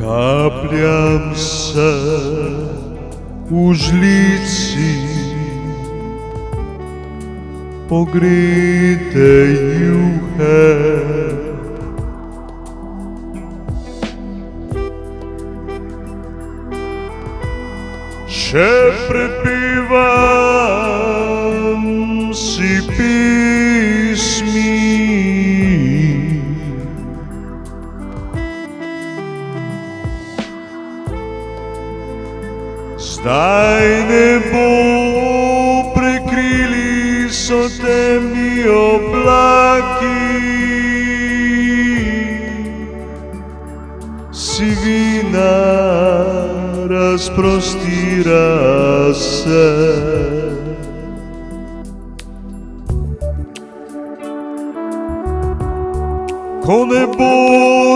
Kapljam se v žlici pogrete juhe. Še prepevam si pesmi, zdaj ne bo, prekrili so temni oblaki, sivina razprostira se. Ko nebo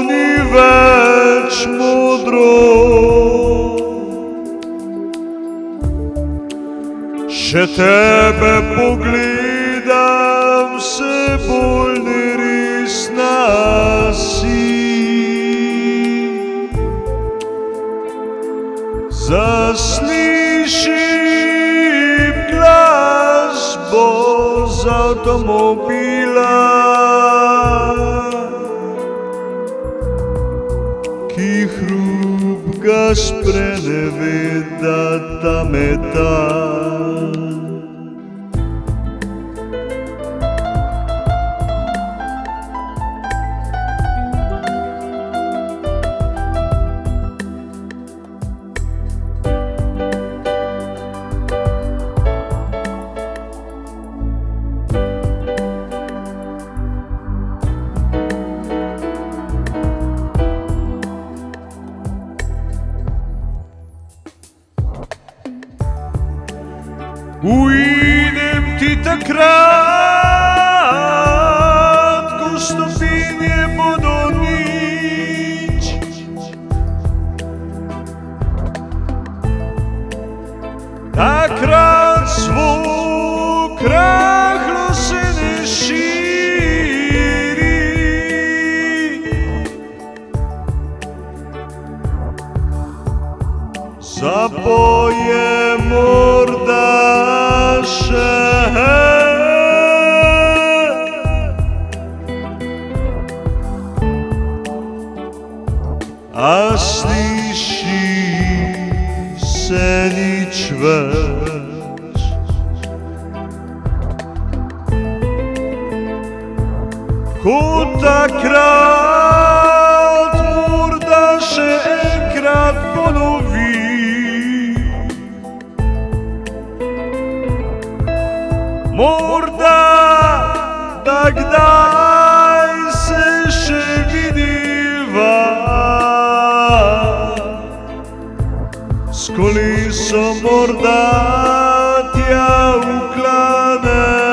ni več modro, še tebe pogledam, vse bolj neresna si. Zaslišim glasbo z avtomobila, ki hrup ga spreneveda ta metal. Uidem ti takrat, ko stopinje bodo nič. Takrat zvok rahlo se ne širi, zapoje morda a sliši se nič več. Ko takrat morda še enkrat ponovi, morda da kdaj se še vidiva, s kolesom morda tja v klanec.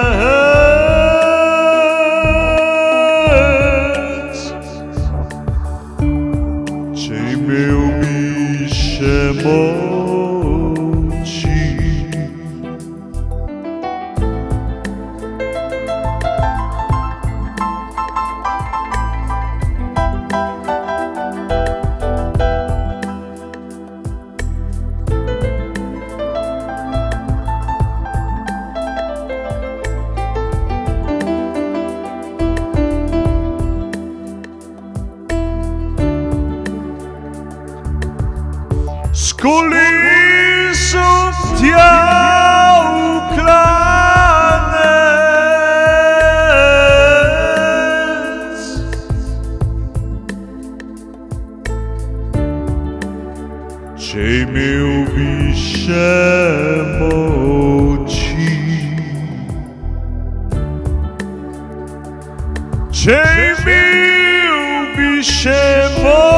Če imel bi še moči, s kolesom tja v klanec. Če imel bi še moči, če imel bi še moči,